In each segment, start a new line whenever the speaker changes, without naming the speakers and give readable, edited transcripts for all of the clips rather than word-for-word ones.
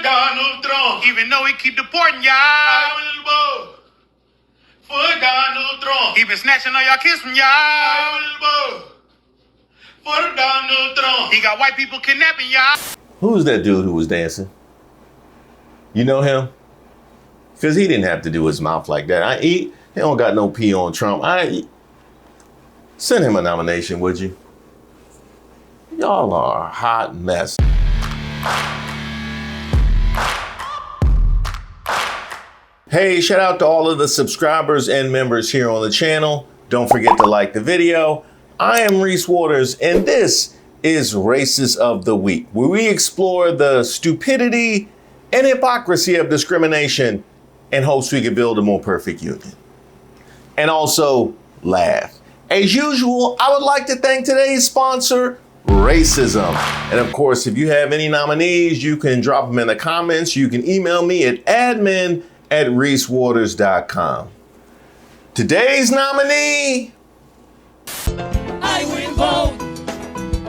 Donald Trump. Even though he keep deporting y'all, I will vote for Donald Trump. He been snatching all y'all kids from y'all, I will vote for Donald Trump. He got white people kidnapping y'all.
Who's that dude who was dancing? You know him? Because he didn't have to do his mouth like that. He don't got no pee on Trump. Send him a nomination, would you? Y'all are a hot mess. Hey, shout out to all of the subscribers and members here on the channel. Don't forget to like the video. I am Reese Waters, and this is Racist of the Week, where we explore the stupidity and hypocrisy of discrimination and hopes we can build a more perfect union. And also laugh. As usual, I would like to thank today's sponsor, Racism. And of course, if you have any nominees, you can drop them in the comments. You can email me at admin@reesewaters.com. Today's nominee.
I will vote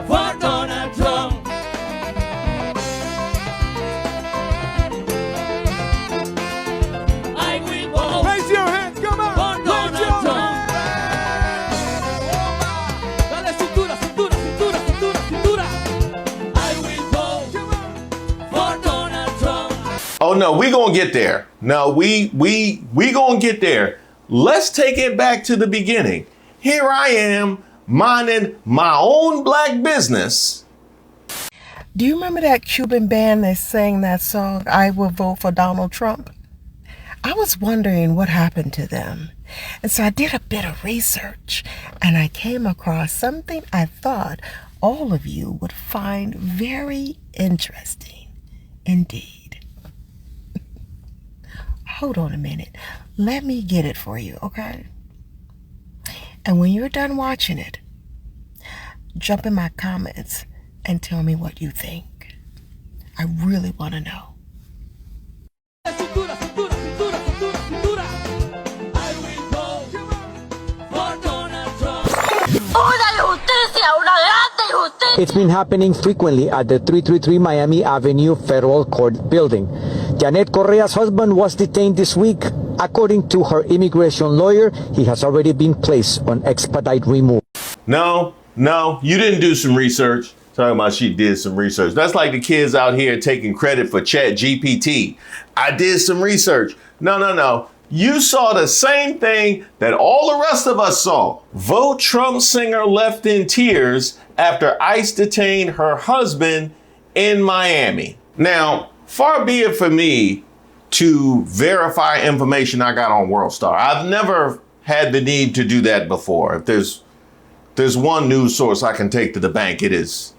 for Donald Trump. I will vote.
Raise your hands, come on.
For Donald Trump. Dale cintura, cintura, cintura, cintura, cintura. I will vote for Donald Trump.
Oh no, we gonna get there. No, we gonna get there. Let's take it back to the beginning. Here I am, minding my own black business.
Do you remember that Cuban band that sang that song, I Will Vote for Donald Trump? I was wondering what happened to them. And so I did a bit of research and I came across something I thought all of you would find very interesting indeed. Hold on a minute. Let me get it for you, okay? And when you're done watching it, jump in my comments and tell me what you think. I really want to know.
Cintura, cintura, cintura, cintura, cintura. I will vote for Donald Trump.
It's been happening frequently at the 333 Miami Avenue Federal Court building. Janet Correa's husband was detained this week. According to her immigration lawyer, he has already been placed on expedite removal.
No, you didn't do some research. Talking about she did some research. That's like the kids out here taking credit for Chat GPT. I did some research. No. You saw the same thing that all the rest of us saw. Vote Trump singer left in tears after ICE detained her husband in Miami. Now, far be it for me to verify information I got on WorldStar. I've never had the need to do that before. If there's one news source I can take to the bank, it is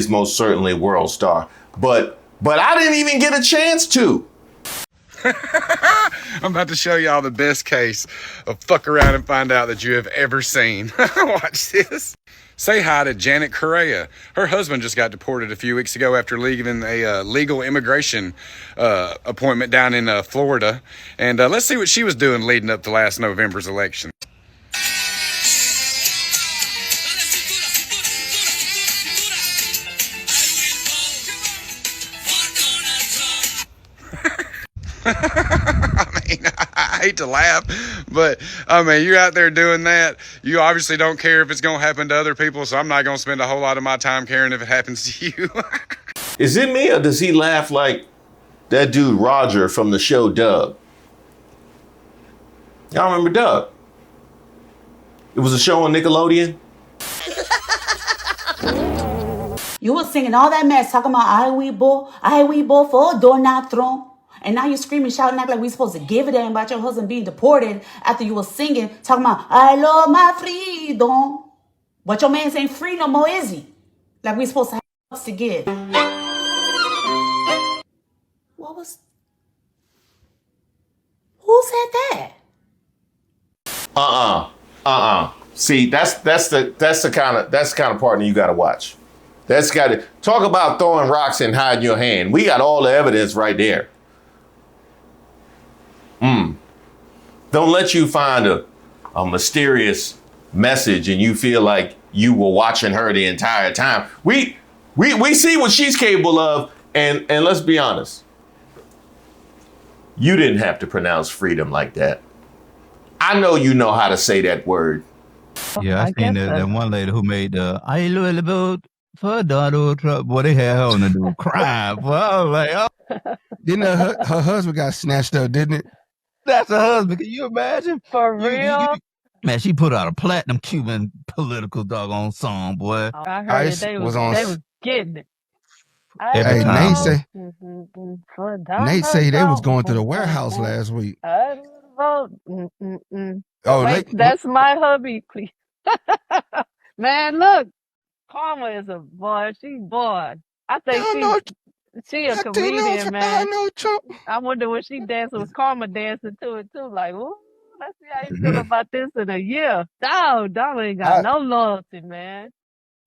most certainly WorldStar. But I didn't even get a chance to.
I'm about to show y'all the best case of fuck around and find out that you have ever seen. Watch this. Say hi to Janet Correa. Her husband just got deported a few weeks ago after leaving a legal immigration appointment down in Florida. And let's see what she was doing leading up to last November's election. I mean, I hate to laugh, but I mean, you're out there doing that. You obviously don't care if it's going to happen to other people, so I'm not going to spend a whole lot of my time caring if it happens to you.
Is it me or does he laugh like that dude Roger from the show Doug? Y'all remember Doug? It was a show on Nickelodeon.
You were singing all that mess, talking about I will vote for Donald Trump. And now you're screaming, shouting, acting like we're supposed to give a damn about your husband being deported after you were singing, talking about, I love my freedom. But your man ain't free no more, is he? Like we're supposed to have to give. What was... Who said that?
See, that's the kind of partner you got to watch. That's got to talk about throwing rocks and hiding your hand. We got all the evidence right there. Don't let you find a mysterious message and you feel like you were watching her the entire time. We see what she's capable of, and let's be honest. You didn't have to pronounce freedom like that. I know you know how to say that word.
Yeah, I seen that one lady who made the I little bit for Donald Trump. Boy, they had her on the dude crying. Boy, I was like, oh,
Didn't her husband got snatched up, didn't it?
that's her husband. Can you imagine?
For real?
Man, she put out a platinum Cuban political doggone song, boy.
I heard
Ice
that they
was
was
on
they was getting it.
Every
Hey,
time.
Nate say they was going to the warehouse last week. Oh,
Wait, that's my hubby, please. Man, look, Karma is a boy. She boy. I think she a comedian, man. I wonder when she dancing with Karma dancing to it too. Like, ooh, let's see how you feel about this in a year. Dog ain't got no loyalty, man.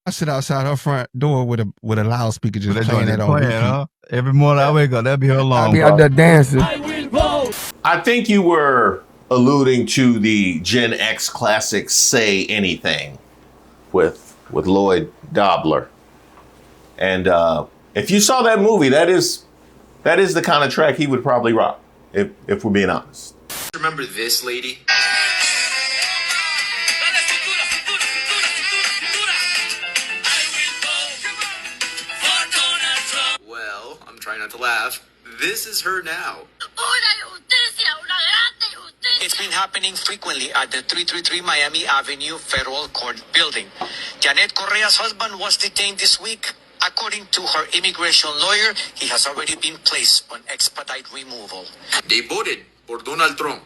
I sit outside her front door with a loudspeaker just playing that on repeat.
Huh? Every morning I wake up, that'd be her alarm.
I be out there dancing.
I will vote.
I think you were alluding to the Gen X classic Say Anything with Lloyd Dobler. And if you saw that movie, that is the kind of track he would probably rock, if we're being honest.
Remember this lady? Well, I'm trying not to laugh. This is her now.
It's been happening frequently at the 333 Miami Avenue Federal Court building. Janet Correa's husband was detained this week. According to her immigration lawyer, he has already been placed on expedite removal.
Deported por Donald Trump.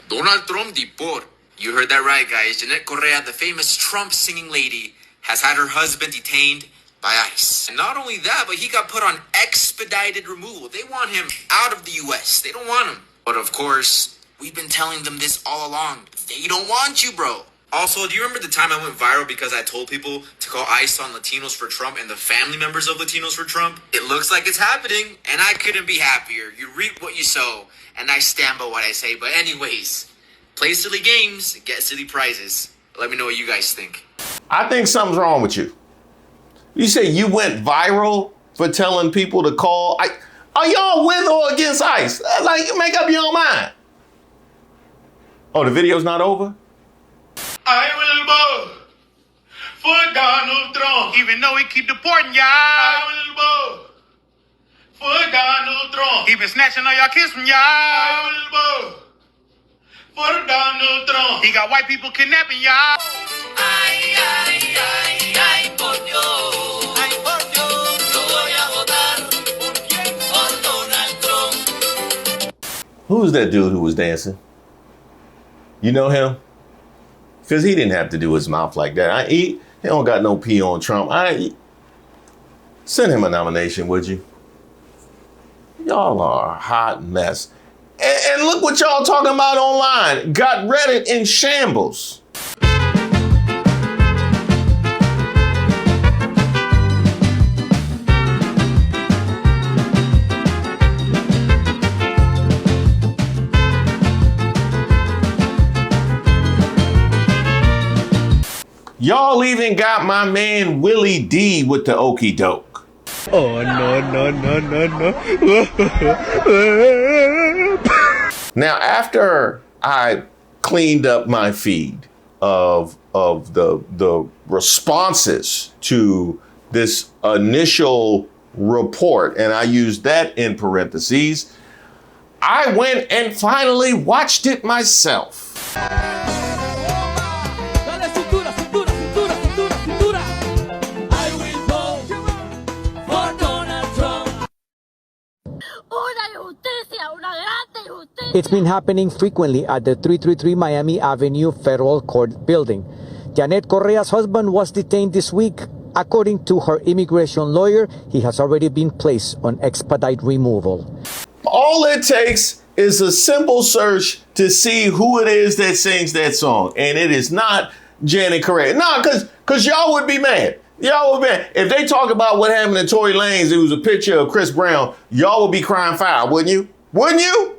Donald Trump deport. You heard that right, guys. Janet Correa, the famous Trump singing lady, has had her husband detained by ICE. And not only that, but he got put on expedited removal. They want him out of the U.S. They don't want him. But of course, we've been telling them this all along. They don't want you, bro. Also, do you remember the time I went viral because I told people to call ICE on Latinos for Trump and the family members of Latinos for Trump? It looks like it's happening, and I couldn't be happier. You reap what you sow, and I stand by what I say. But anyways, play silly games, get silly prizes. Let me know what you guys think.
I think something's wrong with you. You say you went viral for telling people to call. Are y'all with or against ICE? Like, make up your own mind. Oh, the video's not over?
I will vote for Donald Trump, even though he keep deporting y'all. I will vote for Donald Trump. He been snatching all y'all kids from y'all. I will vote for Donald Trump. He got white people kidnapping y'all. Ay, ay, ay, ay, por Dios. Ay, por Dios. Yo voy a votar por quién? Por Donald Trump.
Who's that dude who was dancing? You know him? Because he didn't have to do his mouth like that. He don't got no pee on Trump. Send him a nomination, would you? Y'all are a hot mess. And look what y'all talking about online. Got Reddit in shambles. Y'all even got my man Willie D with the okey doke.
Oh, no.
Now, after I cleaned up my feed of the responses to this initial report, and I used that in parentheses, I went and finally watched it myself.
It's been happening frequently at the 333 Miami Avenue Federal Court building. Janet Correa's husband was detained this week. According to her immigration lawyer, he has already been placed on expedite removal.
All it takes is a simple search to see who it is that sings that song. And it is not Janet Correa. No, because y'all would be mad. Y'all would be mad. If they talk about what happened to Tory Lanez, it was a picture of Chris Brown, y'all would be crying foul, wouldn't you? Wouldn't you?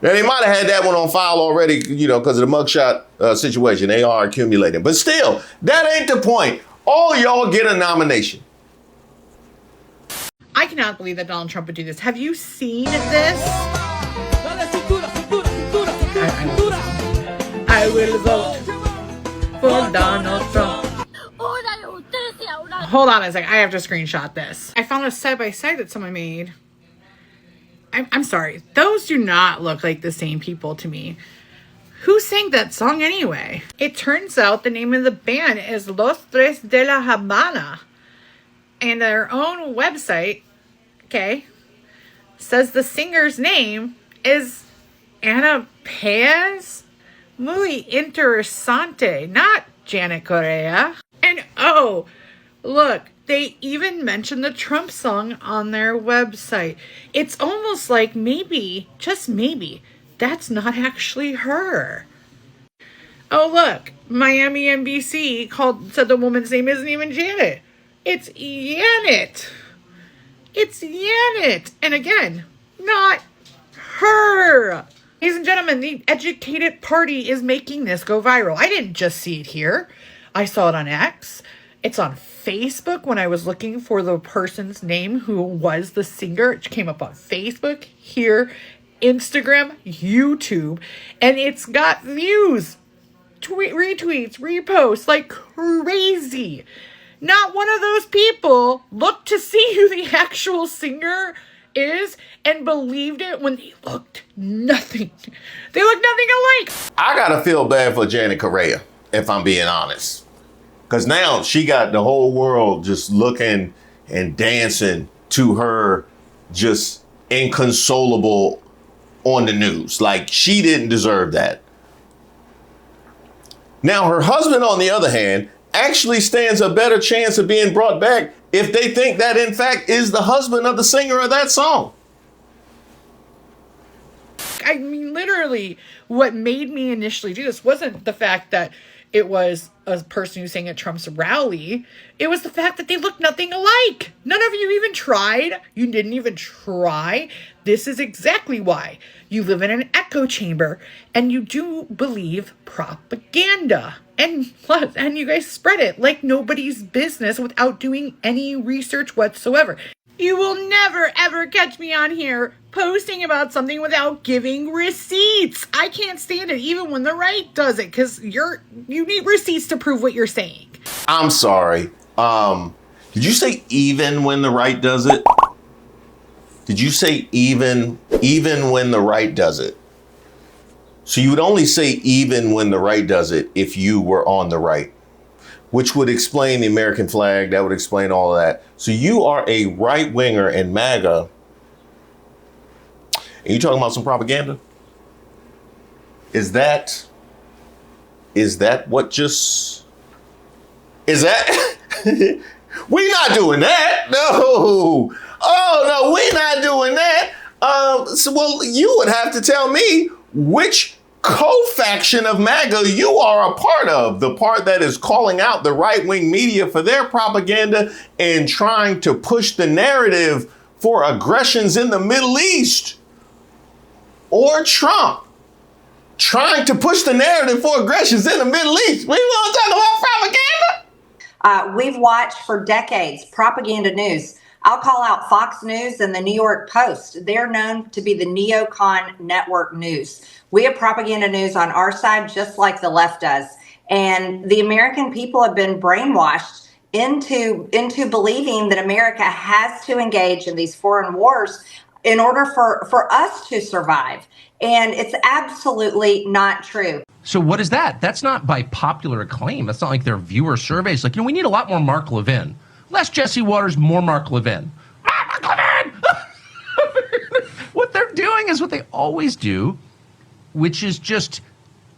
Now, they might have had that one on file already, because of the mugshot situation. They are accumulating. But still, that ain't the point. All y'all get a nomination.
I cannot believe that Donald Trump would do this. Have you seen this? I will vote for Donald Trump. Hold on a second. I have to screenshot this. I found a side-by-side that someone made. I'm sorry. Those do not look like the same people to me. Who sang that song anyway? It turns out the name of the band is Los Tres de la Habana. And their own website, okay, says the singer's name is Ana Paz. Muy interesante. Not Janet Correa. And oh, look, they even mentioned the Trump song on their website. It's almost like maybe, just maybe, that's not actually her. Oh, look, Miami NBC said the woman's name isn't even Janet. It's Janet. It's Janet. And again, not her. Ladies and gentlemen, the educated party is making this go viral. I didn't just see it here. I saw it on X. It's on Facebook when I was looking for the person's name who was the singer. It came up on Facebook, here, Instagram, YouTube, and it's got views, retweets, reposts like crazy. Not one of those people looked to see who the actual singer is and believed it when they looked nothing. They look nothing alike.
I gotta feel bad for Janet Correa, if I'm being honest. Because now she got the whole world just looking and dancing to her just inconsolable on the news. Like, she didn't deserve that. Now, her husband, on the other hand, actually stands a better chance of being brought back if they think that, in fact, is the husband of the singer of that song.
I mean, literally, what made me initially do this wasn't the fact that it was a person who sang at Trump's rally. It was the fact that they look nothing alike. None of you even tried. You didn't even try. This is exactly why. You live in an echo chamber and you do believe propaganda. And you guys spread it like nobody's business without doing any research whatsoever. You will never, ever catch me on here posting about something without giving receipts. I can't stand it, even when the right does it, because you need receipts to prove what you're saying.
I'm sorry. Did you say even when the right does it? Did you say even when the right does it? So you would only say even when the right does it if you were on the right, which would explain the American flag. That would explain all of that. So you are a right winger in MAGA. And you talking about some propaganda? Is that what just, is that? We're not doing that. No. Oh, no, we're not doing that. Well, you would have to tell me which co-faction of MAGA you are a part of, the part that is calling out the right-wing media for their propaganda and trying to push the narrative for aggressions in the Middle East, or Trump trying to push the narrative for aggressions in the Middle East. We want to talk about propaganda?
We've watched for decades propaganda news. I'll call out Fox News and the New York Post. They're known to be the neocon network news. We have propaganda news on our side, just like the left does. And the American people have been brainwashed into believing that America has to engage in these foreign wars in order for us to survive. And it's absolutely not true.
So what is that? That's not by popular acclaim. That's not like their viewer surveys. Like, we need a lot more Mark Levin. Less Jesse Waters, more Mark Levin. Mark Levin! What they're doing is what they always do, which is just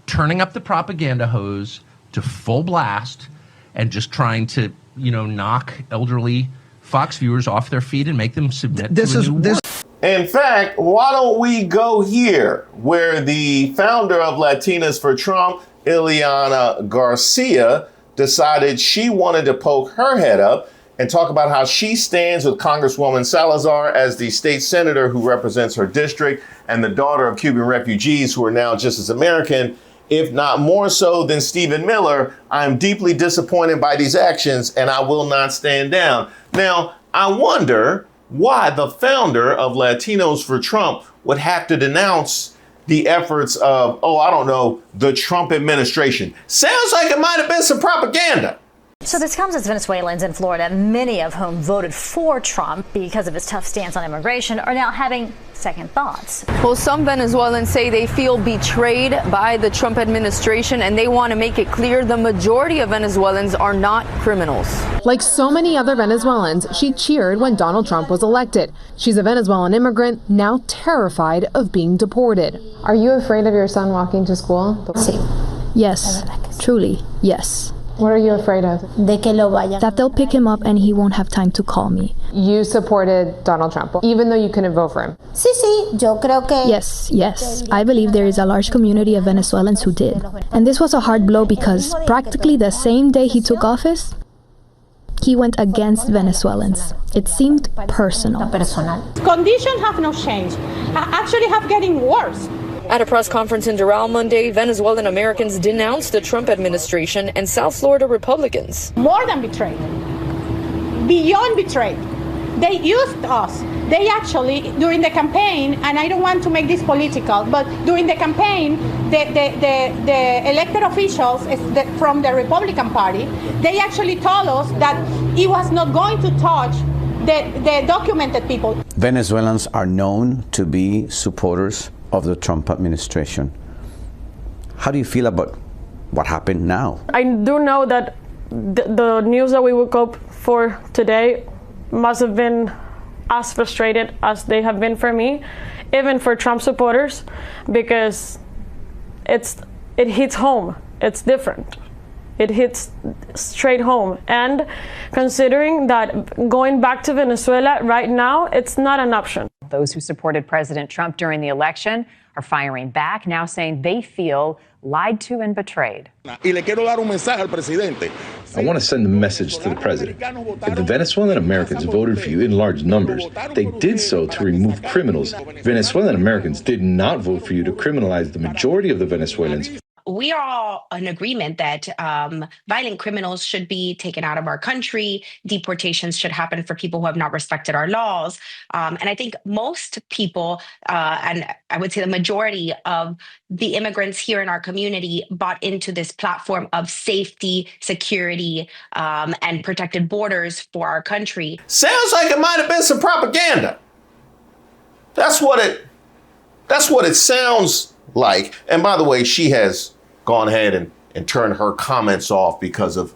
turning up the propaganda hose to full blast and just trying to, knock elderly Fox viewers off their feet and make them submit to a new war.
In fact, why don't we go here, where the founder of Latinos for Trump, Ileana Garcia, decided she wanted to poke her head up and talk about how she stands with Congresswoman Salazar as the state senator who represents her district and the daughter of Cuban refugees who are now just as American, if not more so than Stephen Miller. I'm deeply disappointed by these actions and I will not stand down. Now, I wonder why the founder of Latinos for Trump would have to denounce the efforts of, I don't know, the Trump administration. Sounds like it might have been some propaganda.
So this comes as Venezuelans in Florida, many of whom voted for Trump because of his tough stance on immigration, are now having second thoughts.
Well, some Venezuelans say they feel betrayed by the Trump administration, and they want to make it clear the majority of Venezuelans are not criminals.
Like so many other Venezuelans, she cheered when Donald Trump was elected. She's a Venezuelan immigrant, now terrified of being deported. Are you afraid of your son walking to school?
Yes, truly, yes.
What are you afraid of?
That they'll pick him up and he won't have time to call me.
You supported Donald Trump, even though you couldn't vote for him.
Yes. I believe there is a large community of Venezuelans who did. And this was a hard blow because practically the same day he took office, he went against Venezuelans. It seemed personal.
Conditions have not changed. Actually have getting worse.
At a press conference in Doral Monday, Venezuelan Americans denounced the Trump administration and South Florida Republicans.
More than betrayed. Beyond betrayed. They used us. They actually, during the campaign, and I don't want to make this political, but during the campaign, the elected officials from the Republican Party, they actually told us that it was not going to touch the documented people.
Venezuelans are known to be supporters of the Trump administration. How do you feel about what happened now?
I do know that the news that we woke up for today must have been as frustrated as they have been for me, even for Trump supporters, because it hits home. It's different. It hits straight home. And considering that going back to Venezuela right now, it's not an option.
Those who supported President Trump during the election are firing back, now saying they feel lied to and betrayed.
I want to send a message to the president. If the Venezuelan Americans voted for you in large numbers, they did so to remove criminals. Venezuelan Americans did not vote for you to criminalize the majority of the Venezuelans.
We are all in agreement that violent criminals should be taken out of our country. Deportations should happen for people who have not respected our laws. And I think most people, and I would say the majority of the immigrants here in our community, bought into this platform of safety, security, and protected borders for our country.
Sounds like it might have been some propaganda. That's what it sounds like. And by the way, she has gone ahead and turned her comments off because of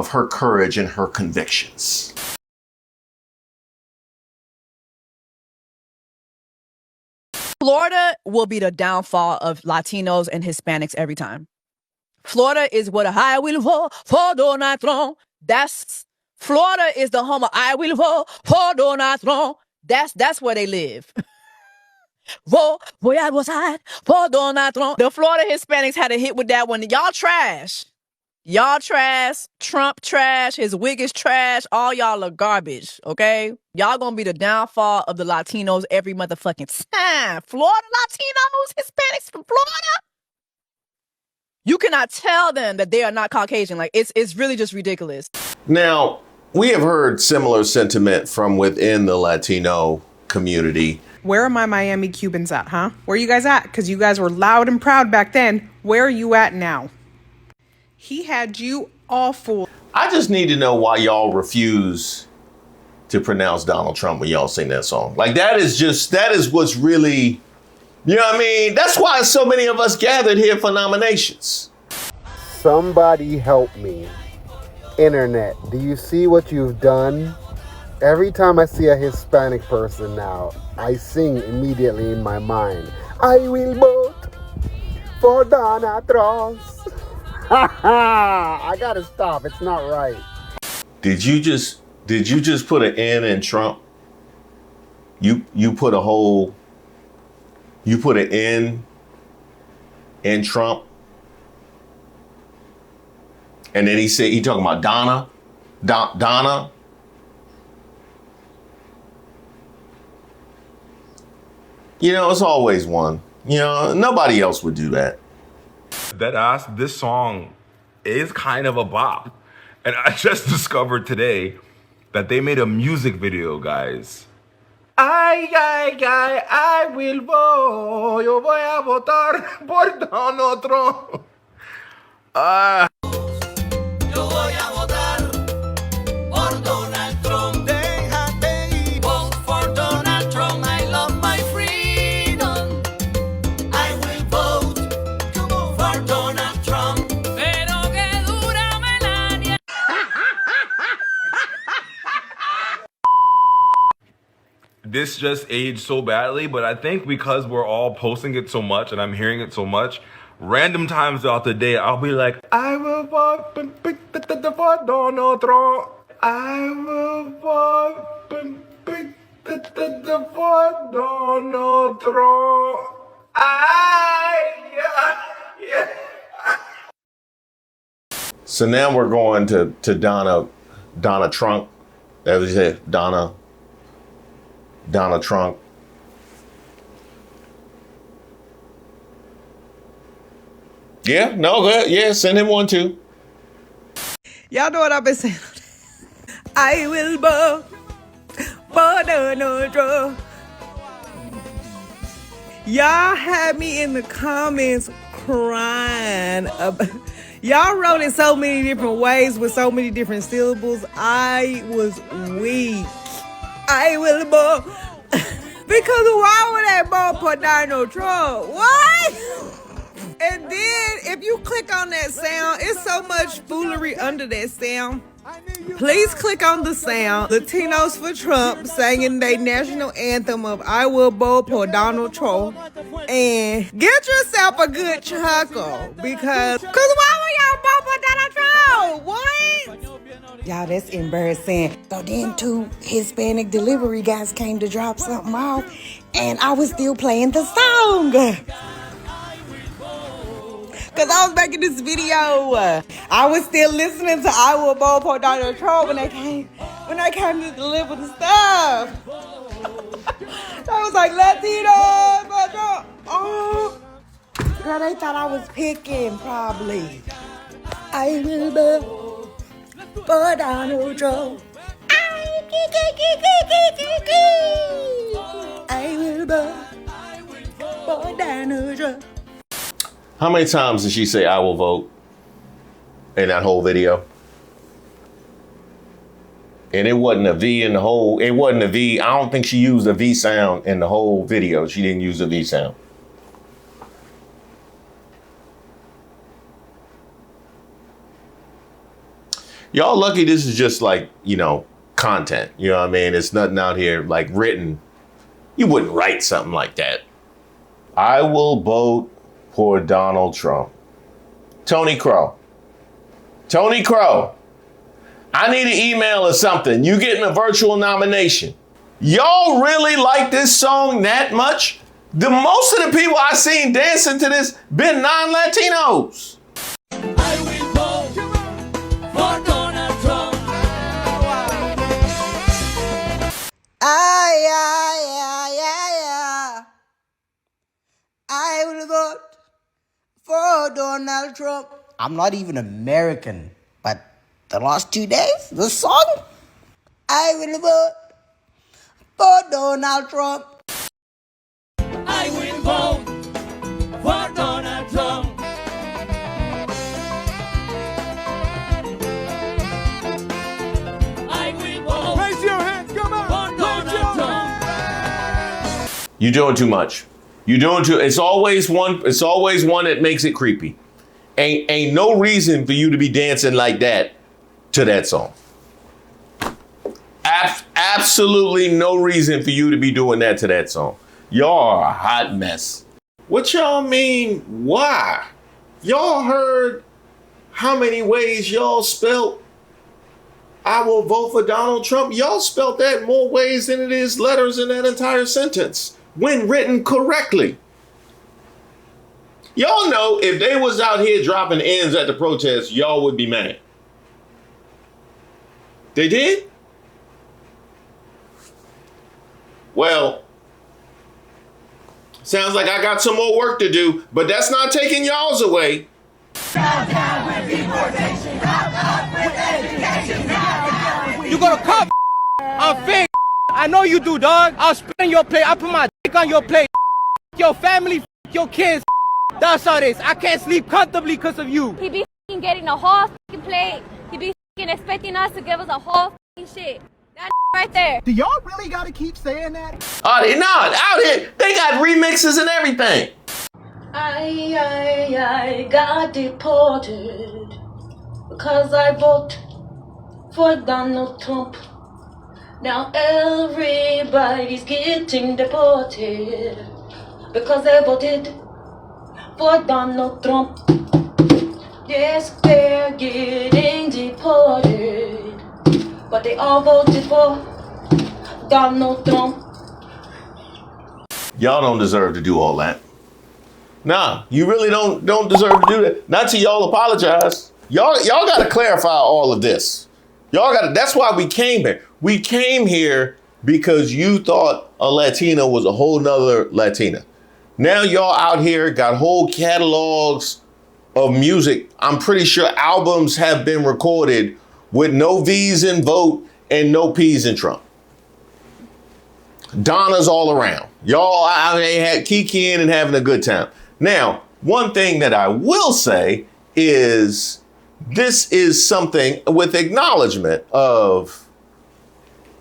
her courage and her convictions.
Florida will be the downfall of Latinos and Hispanics every time. Florida is what I will vote for Donald Trump. Florida is the home of I will vote for Donald Trump. That's where they live. Boy, I was hot for Donald Trump. The Florida Hispanics had a hit with that one. Y'all trash. Trump trash. His wig is trash. All y'all are garbage, okay? Y'all gonna be the downfall of the Latinos every motherfucking time. Florida Latinos, Hispanics from Florida. You cannot tell them that they are not Caucasian. Like, it's really just ridiculous.
Now, we have heard similar sentiment from within the Latino community.
Where are my Miami Cubans at, huh? Where are you guys at? Because you guys were loud and proud back then. Where are you at now? He had you all fooled.
I just need to know why y'all refuse to pronounce Donald Trump when y'all sing that song. Like, that is what's really, you know what I mean? That's why so many of us gathered here for nominations.
Somebody help me. Internet, do you see what you've done? Every time I see a Hispanic person now, I sing immediately in my mind, I will vote for Donald Trump. I gotta stop. It's not right.
Did you just put an N in Trump? You put an N in Trump? And then he talking about Donna? Donna? You know, it's always one. You know, nobody else would do that.
This song is kind of a bop. And I just discovered today that they made a music video, guys. Ay, ay, ay, I will vote. Yo voy a votar por Donald Trump.
Yo voy a votar por Donald Trump. Déjate ir. Vote for Donald Trump. I love my freedom. I will vote for Donald Trump. Pero que dura Melania.
This just aged so badly, but I think because we're all posting it so much and I'm hearing it so much, random times throughout the day, I'll be like, I will vote for Donald Trump. I will vote for Donald Trump.
So now we're going to Donna Trump. That was it, Donna Trump. Yeah, no, good. Yeah, send him one too.
Y'all know what I've been saying. I will vote for Donald Trump. Y'all had me in the comments crying about. Y'all wrote in so many different ways with so many different syllables. I was weak. I will vote. Because why would I vote for Donald Trump? What? And then if you click on that sound, it's so much foolery under that sound. Please click on the sound. Latinos for Trump singing their national anthem of I will vote for Donald Trump. And get yourself a good chuckle. Because why would y'all vote for Donald Trump? What? Y'all, that's embarrassing. So then two Hispanic delivery guys came to drop something off. And I was still playing the song. Because I was making this video. I was still listening to I Will Vote for Donald Trump when I came to deliver the stuff. I was like, Latino, for Trump. Oh, girl, they thought I was picking, probably. I will vote for Donald Trump. I will vote for Donald Trump.
How many times did she say I will vote in that whole video? And it wasn't a V in the whole, it wasn't a V. I don't think she used a V sound in the whole video. She didn't use a V sound. Y'all lucky this is just like, content. You know what I mean? It's nothing out here like written. You wouldn't write something like that. I will vote for Donald Trump. Tony Crow. I need an email or something. You getting a virtual nomination. Y'all really like this song that much? Most of the people I seen dancing to this been non-Latinos.
I will vote for Donald Trump.
I will vote for Donald Trump. I'm not even American, but the last 2 days, the song, I will vote for Donald Trump.
I will vote for Donald Trump. I will vote. Raise your hands, come on. For Donald Trump.
You're doing too much. It's always one that makes it creepy. Ain't no reason for you to be dancing like that to that song. Absolutely no reason for you to be doing that to that song. Y'all are a hot mess. What y'all mean, why? Y'all heard how many ways y'all spelt I will vote for Donald Trump? Y'all spelt that more ways than it is letters in that entire sentence when written correctly. Y'all know if they was out here dropping N's at the protest, y'all would be mad. They did? Well, sounds like I got some more work to do, but that's not taking y'all's away.
Down with deportation, up with education.
You gonna come? I'm fake.
I know you do, dog. I'll spit on your plate. I'll put my dick on your plate. Your family, your kids. That's how it is. I can't sleep comfortably because of you.
He be getting the whole plate. He be expecting us to give us a whole shit. That right there.
Do y'all really gotta keep saying that?
Oh, they not out here. They got remixes and everything.
I got deported because I voted for Donald Trump. Now everybody's getting deported because they voted for Donald Trump. Yes, they're getting deported, but they all voted for Donald Trump.
Y'all don't deserve to do all that. Nah, you really don't deserve to do that. Not till y'all apologize. Y'all got to clarify all of this. That's why we came here. We came here because you thought a Latino was a whole nother Latina. Now y'all out here got whole catalogs of music. I'm pretty sure albums have been recorded with no V's in vote and no P's in Trump. Donna's all around. Y'all out here kikiing and having a good time. Now, one thing that I will say is this is something with acknowledgement of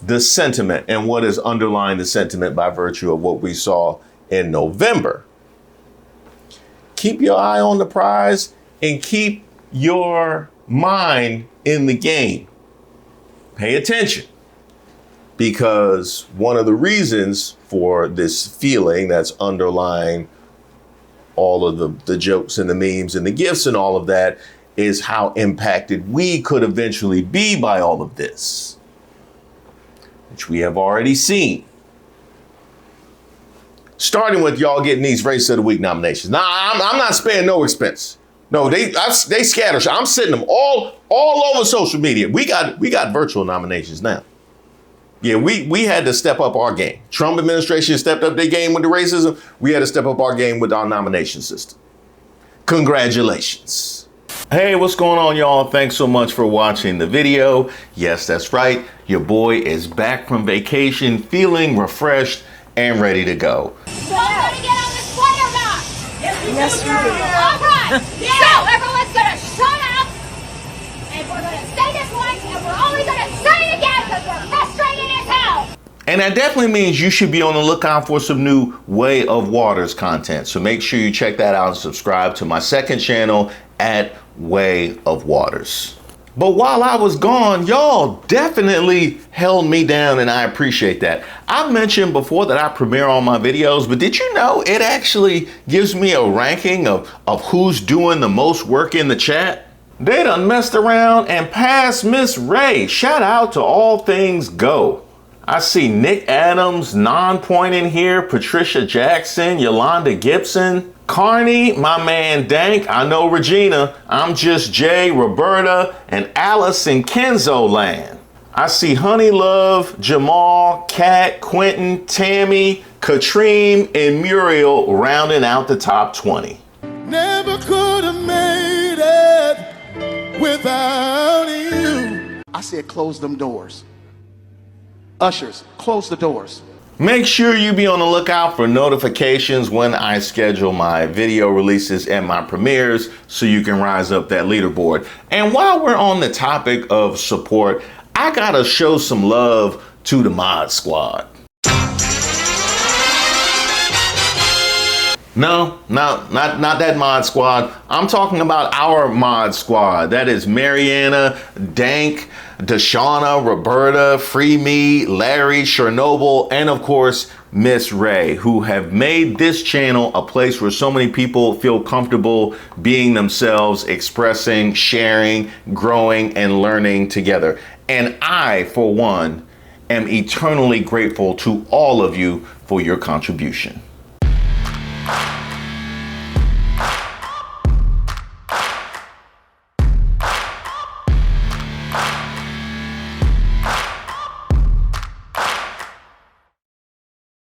the sentiment and what is underlying the sentiment by virtue of what we saw in November. Keep your eye on the prize and keep your mind in the game. Pay attention, because one of the reasons for this feeling that's underlying all of the jokes and the memes and the gifts and all of that is how impacted we could eventually be by all of this, which we have already seen. Starting with y'all getting these Race of the Week nominations. Now, I'm not sparing no expense. No, they scatter. I'm sending them all over social media. We got virtual nominations now. Yeah, we had to step up our game. Trump administration stepped up their game with the racism. We had to step up our game with our nomination system. Congratulations. Hey, what's going on, y'all? Thanks so much for watching the video. Yes, that's right. Your boy is back from vacation, feeling refreshed and ready to go.
So I'm gonna get on this plane or not? Yes, you do. All right. So everyone's gonna shut up, and we're gonna say this once, and we're only gonna say it again because we're frustrated as hell.
And that definitely means you should be on the lookout for some new Way of Waters content. So make sure you check that out and subscribe to my second channel at Way of Waters. But while I was gone, y'all definitely held me down, and I appreciate that. I've mentioned before that I premiere all my videos, but did you know it actually gives me a ranking of who's doing the most work in the chat? They done messed around and passed Miss Ray. Shout out to All Things Go. I see Nick Adams, Non-Point in here, Patricia Jackson, Yolanda Gibson, Carney, my man Dank, I know Regina, I'm Just Jay, Roberta, and Alice in Kenzo Land. I see Honey Love, Jamal, Kat, Quentin, Tammy, Katrine, and Muriel rounding out the top 20.
Never could have made it without you. I said close them doors. Ushers, close the doors.
Make sure you be on the lookout for notifications when I schedule my video releases and my premieres so you can rise up that leaderboard. And while we're on the topic of support, I gotta show some love to the Mod Squad. No, not that Mod Squad. I'm talking about our Mod Squad. That is Mariana, Dank, Deshauna, Roberta, Free Me, Larry, Chernobyl, and of course, Miss Ray, who have made this channel a place where so many people feel comfortable being themselves, expressing, sharing, growing, and learning together. And I, for one, am eternally grateful to all of you for your contribution.